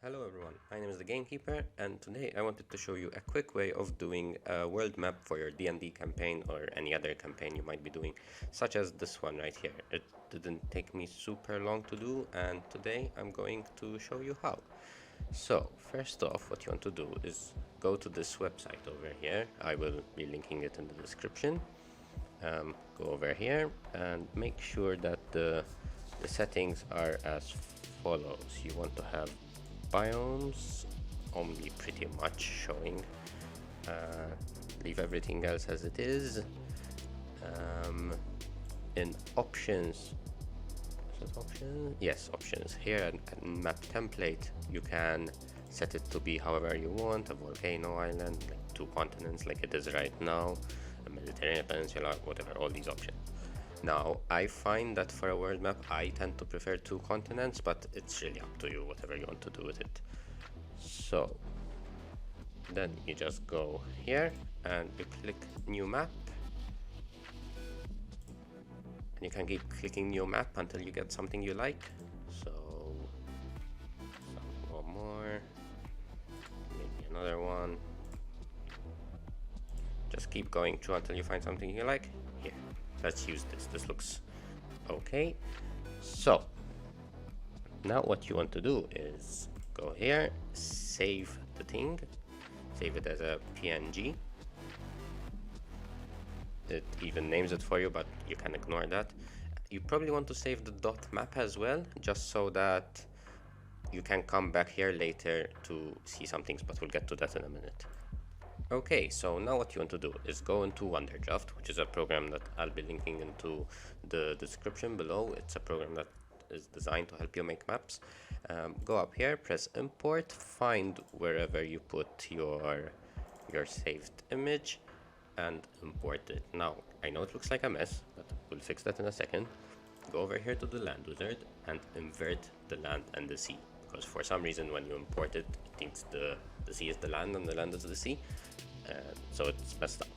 Hello everyone, my name is the Gamekeeper, and today I wanted to show you a quick way of doing a world map for your D&D campaign or any other campaign you might be doing, such as this one right here. It didn't take me super long to do, and today I'm going to show you how. So, first off, what you want to do is go to this website over here. I will be linking it in the description. Go over here and make sure that the settings are as follows. You want to have biomes only pretty much showing, leave everything else as it is. In options, yes, options here, and map template, you can set it to be however you want: a volcano island, like 2 continents like it is right now, a Mediterranean peninsula, whatever, all these options. Now, I find that for a world map, I tend to prefer 2 continents, but it's really up to you, whatever you want to do with it. So, then you just go here and you click new map. And you can keep clicking new map until you get something you like. So, some more, maybe another one. Just keep going through until you find something you like. Here, let's use this. This looks okay. So, now what you want to do is go here, save the thing, save it as a PNG. It even names it for you, but you can ignore that. You probably want to save the .map as well, just so that you can come back here later to see some things, but we'll get to that in a minute. Okay, so now what you want to do is go into Wonderdraft, which is a program that I'll be linking into the description below. It's a program that is designed to help you make maps. Go up here, press import, find wherever you put your saved image, and import it. Now, I know it looks like a mess, but we'll fix that in a second. Go over here to the land wizard and invert the land and the sea, because for some reason when you import it, it thinks the sea is the land and the land is the sea, so it's messed up.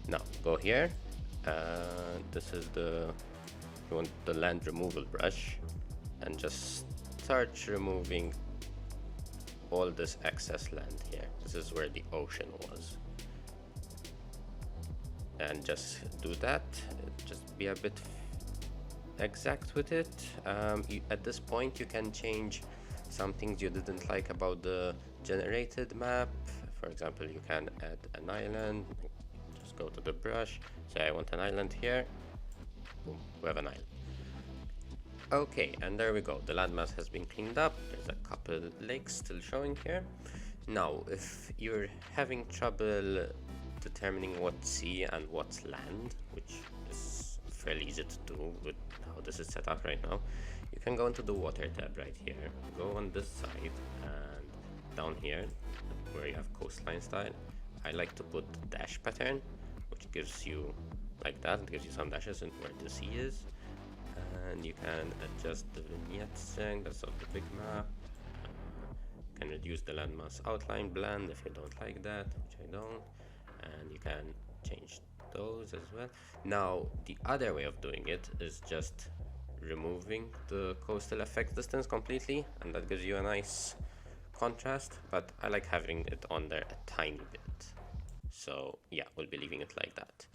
Now, go here, this is you want the land removal brush, and just start removing all this excess land here. This is where the ocean was. And just do that, just be a bit exact with it. At this point you can change some things you didn't like about the generated map. For example, you can add an island. Just go to the brush, say I want an island here. Boom, we have an island. Okay, and there we go. The landmass has been cleaned up. There's a couple lakes still showing here. Now, if you're having trouble determining what's sea and what's land, which is fairly easy to do with how this is set up right now, you can go into the water tab right here. Go on this side, and down here where you have coastline style, I like to put dash pattern, which gives you like that. It gives you some dashes in where the sea is, and you can adjust the vignette strength. That's of the big map. You can reduce the landmass outline blend if you don't like that, which I don't, and you can change those as well. Now, the other way of doing it is just removing the coastal effect distance completely, and that gives you a nice contrast, but I like having it on there a tiny bit. So yeah, we'll be leaving it like that.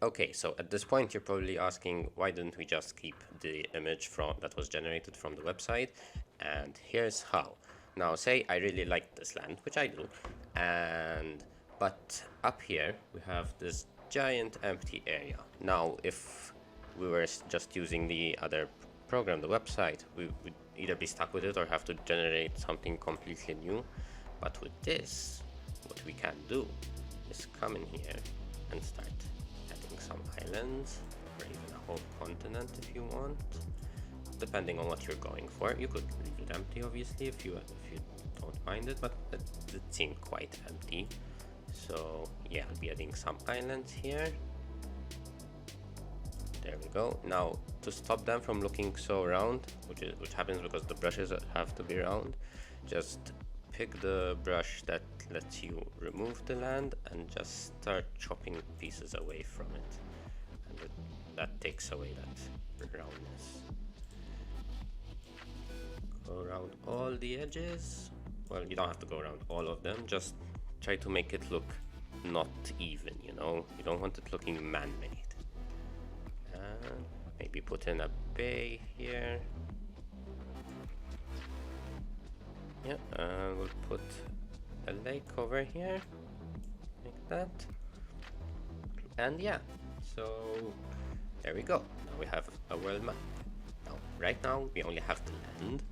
Okay, so at this point you're probably asking, why didn't we just keep the image that was generated from the website? And here's how. Now, say I really like this land, which I do, but up here we have this giant empty area. Now, if we were just using the other program, the website, we would either be stuck with it or have to generate something completely new. But with this, what we can do is come in here and start adding some islands, or even a whole continent if you want, depending on what you're going for. You could leave it empty, obviously, if you don't mind it, but it seemed quite empty. So yeah, I'll be adding some islands here. There we go. Now, to stop them from looking so round, which happens because the brushes have to be round, just pick the brush that lets you remove the land and just start chopping pieces away from it, and that takes away that roundness. Go around all the edges. well, you don't have to go around all of them, just try to make it look not even, you know? You don't want it looking man-made. And maybe put in a bay here. Yeah, and we'll put a lake over here, like that. And yeah, so there we go. Now we have a world map. Now, right now we only have the land,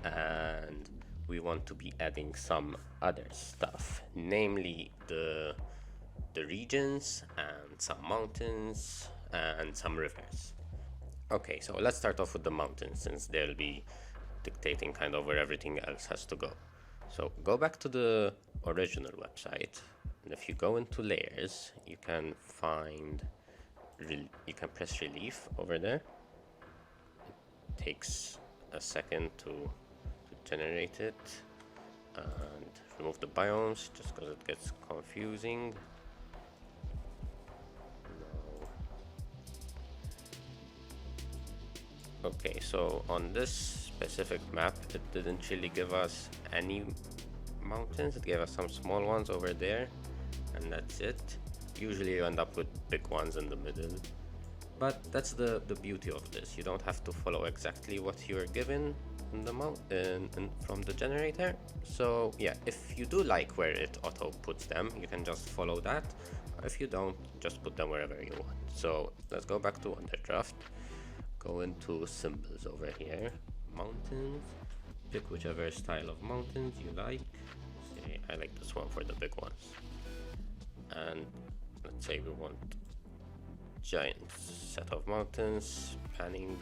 and we want to be adding some other stuff, namely the regions and some mountains and some rivers. Okay, so let's start off with the mountains, since they'll be dictating kind of where everything else has to go. So go back to the original website, and if you go into layers, you can find, you can press relief over there. It takes a second to generate it, and remove the biomes just because it gets confusing. Okay, so on this specific map, it didn't really give us any mountains. It gave us some small ones over there, and that's it. Usually you end up with big ones in the middle, but that's the beauty of this. You don't have to follow exactly what you're given in the from the generator. So yeah, if you do like where it auto puts them, you can just follow that. If you don't, just put them wherever you want. So let's go back to Wonderdraft. Go into symbols over here, mountains, pick whichever style of mountains you like. Say I like this one for the big ones, and let's say we want giant set of mountains spanning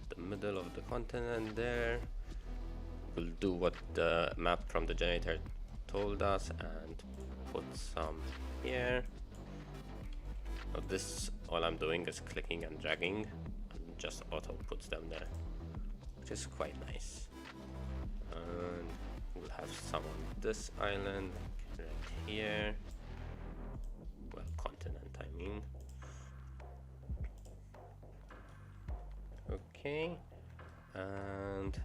the middle of the continent there. We'll do what the map from the generator told us and put some here. Now this, all I'm doing is clicking and dragging, just auto puts them there, which is quite nice. And we'll have some on this island right here, well, continent I mean. Okay, and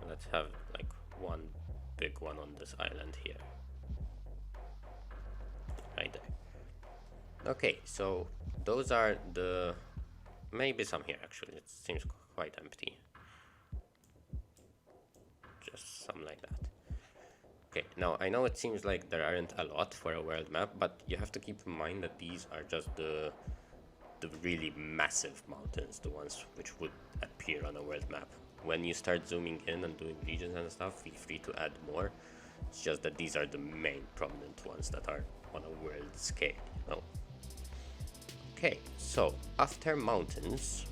let's have like one big one on this island here, right there. Okay, so those are the, maybe some here actually, it seems quite empty. Just some like that. Okay, now I know it seems like there aren't a lot for a world map, but you have to keep in mind that these are just the really massive mountains, the ones which would appear on a world map. When you start zooming in and doing regions and stuff, feel free to add more. It's just that these are the main prominent ones that are on a world scale, you know. Okay, so after mountains,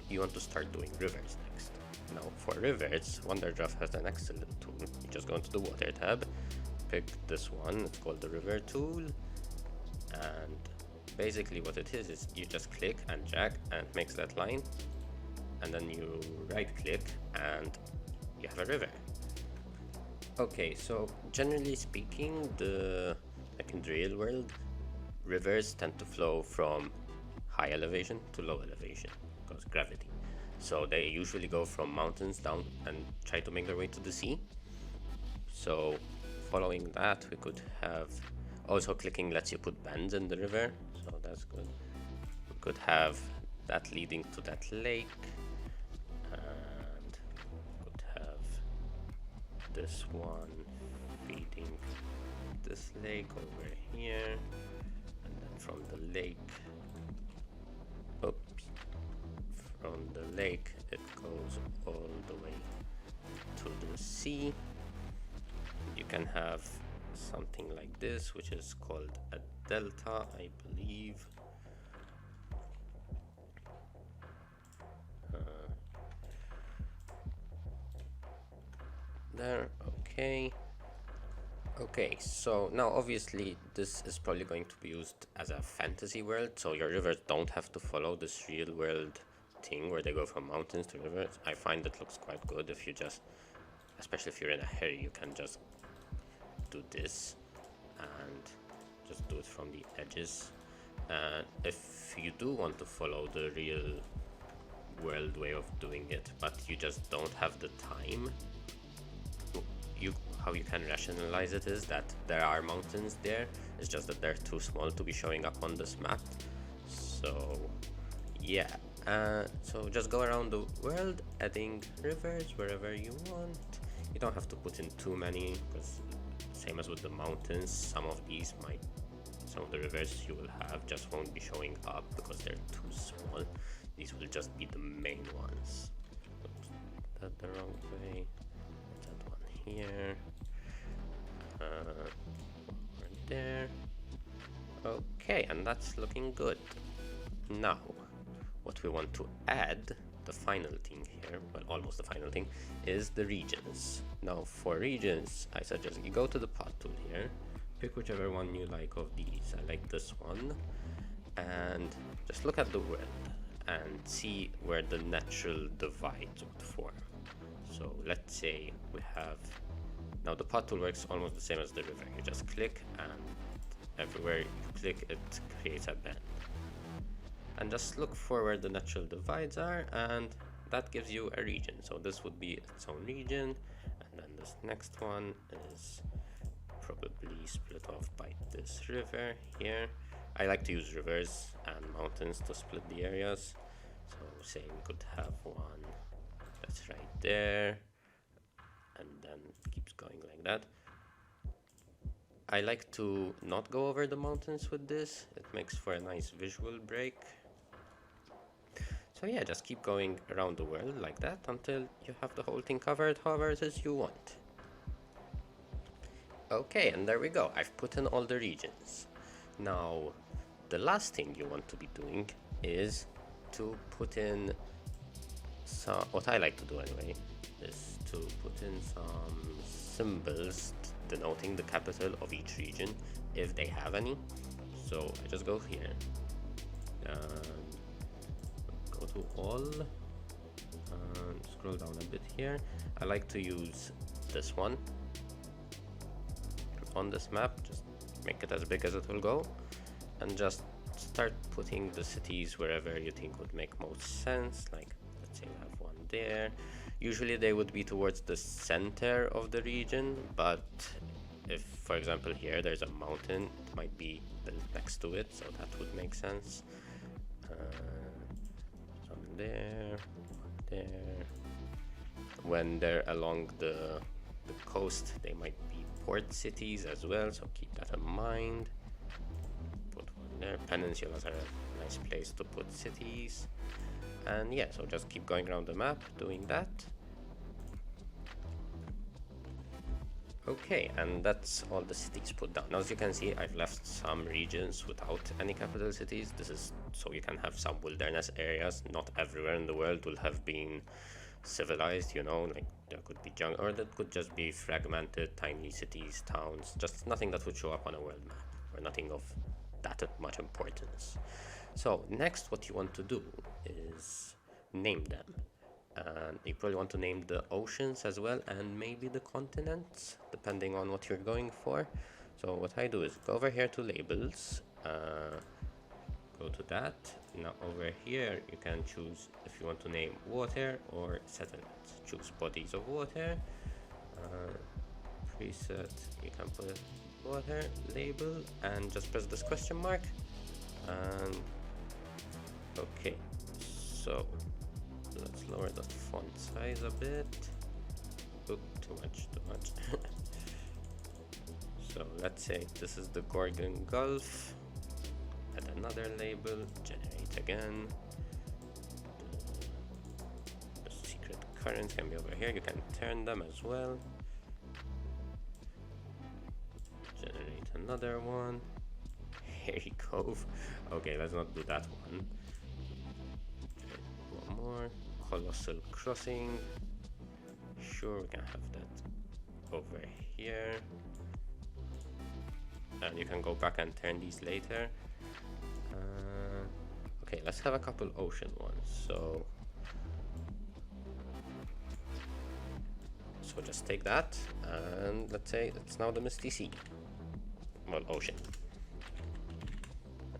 you want to start doing rivers next. Now for rivers, Wonderdraft has an excellent tool. You just go into the water tab, pick this one, it's called the river tool, and basically what it is you just click and drag and it makes that line, and then you right click and you have a river. Okay, so generally speaking, like in the real world, rivers tend to flow from high elevation to low elevation because gravity. So they usually go from mountains down and try to make their way to the sea. So following that, we could have, also clicking lets you put bends in the river, so that's good. We could have that leading to that lake, and could have this one feeding this lake over here, and then from the lake, oops, from the lake it goes all the way to the sea. You can have something like this, which is called a delta, I believe. There, okay. Okay, so now obviously this is probably going to be used as a fantasy world, so your rivers don't have to follow this real world thing where they go from mountains to rivers. I find it looks quite good if you just, especially if you're in a hurry, you can just do this and just do it from the edges. And if you do want to follow the real world way of doing it, but you just don't have the time, you how you can rationalize it is that there are mountains there, it's just that they're too small to be showing up on this map. So yeah, so just go around the world adding rivers wherever you want. You don't have to put in too many, because same as with the mountains, some of the rivers you will have just won't be showing up because they're too small. These will just be the main ones. Oops, that the wrong way. That one here. Right there. Okay, and that's looking good. Now, what we want to add, the final thing here, well, almost the final thing, is the regions. Now, for regions, I suggest you go to the path tool here, pick whichever one you like of these. I like this one, and just look at the world and see where the natural divides would form. So let's say we have, now the path tool works almost the same as the river. You just click, and everywhere you click it creates a bend. And just look for where the natural divides are, and that gives you a region. So this would be its own region, and then this next one is probably split off by this river here. I like to use rivers and mountains to split the areas. So say we could have one that's right there, and then it keeps going like that. I like to not go over the mountains with this. It makes for a nice visual break. So yeah, just keep going around the world like that until you have the whole thing covered however it is you want. Okay, and there we go. I've put in all the regions. Now, the last thing you want to be doing is to put in some, what I like to do anyway, is to put in some symbols denoting the capital of each region, if they have any. So I just go here, go to all, and scroll down a bit here. I like to use this one on this map, just make it as big as it will go, and just start putting the cities wherever you think would make most sense. Like, let's say we have one there. Usually they would be towards the center of the region, but if, for example, here there's a mountain, it might be next to it, so that would make sense. Some there, there. When they're along the coast, they might be port cities as well, so keep that in mind. Put one there. Peninsulas are a nice place to put cities. And yeah, so just keep going around the map doing that. Okay, and that's all the cities put down. Now, as you can see, I've left some regions without any capital cities. This is so you can have some wilderness areas. Not everywhere in the world will have been civilized, you know, like there could be jungle, or that could just be fragmented tiny cities, towns, just nothing that would show up on a world map, or nothing of that much importance. So next, what you want to do is name them. And you probably want to name the oceans as well, and maybe the continents, depending on what you're going for. So what I do is go over here to labels, go to that. Now over here you can choose if you want to name water or settlements. Choose bodies of water, preset, you can put water, label, and just press this question mark. And okay, so let's lower the font size a bit. Oop, too much. So let's say this is the Gorgon Gulf. Add another label, generate again. The secret currents can be over here. You can turn them as well. Generate another one. Hairy Cove. Okay, let's not do that one. One more. Colossal Crossing. Sure, we can have that over here. And you can go back and turn these later. Okay, let's have a couple ocean ones. So just take that, and let's say it's now the Misty Sea. Well, ocean.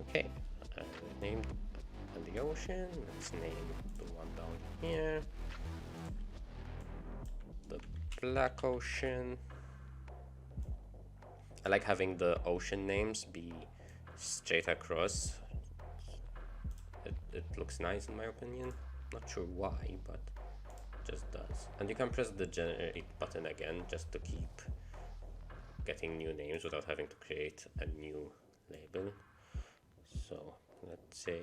Okay, named the ocean. Let's name the one down here the Black Ocean. I like having the ocean names be straight across. It looks nice in my opinion. Not sure why, but it just does. And you can press the generate button again just to keep getting new names without having to create a new label. So let's say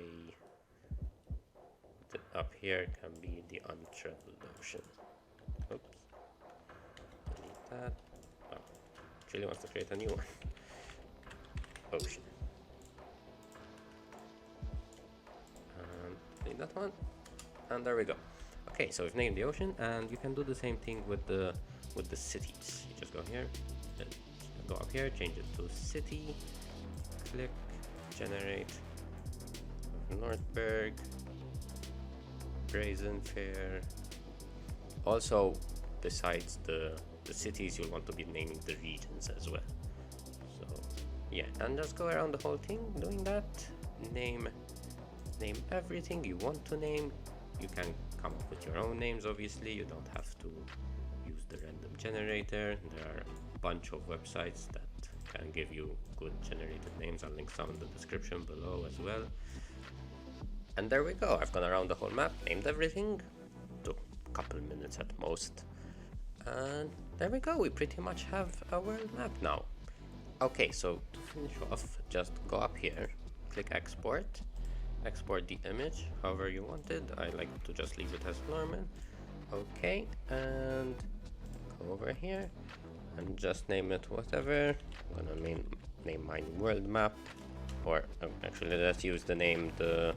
up here can be the untraveled ocean. Oops. Delete that. Oh, actually wants to create a new one. Ocean. And delete that one. And there we go. Okay, so we've named the ocean, and you can do the same thing with the cities. You just go here, go up here, change it to city, click, generate, Nordberg, Brazen Fair. Also, besides the cities, you'll want to be naming the regions as well. So yeah, and just go around the whole thing doing that. Name everything you want to name. You can come up with your own names, obviously. You don't have to use the random generator. There are a bunch of websites that can give you good generated names. I'll link some in the description below as well. And there we go. I've gone around the whole map, named everything. Took a couple minutes at most. And there we go. We pretty much have a world map now. Okay, so to finish off, just go up here, click export. Export the image however you want it. I like to just leave it as normal. Okay, and go over here and just name it whatever. I'm gonna name mine world map, or actually let's use the name the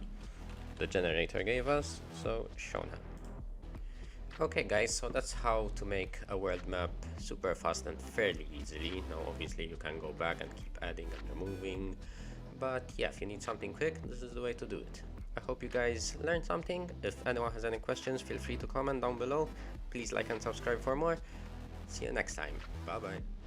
generator gave us, so Shona. Okay guys, so that's how to make a world map super fast and fairly easily. Now obviously you can go back and keep adding and removing, but yeah, if you need something quick, this is the way to do it. I hope you guys learned something. If anyone has any questions, feel free to comment down below. Please like and subscribe for more. See you next time. Bye bye.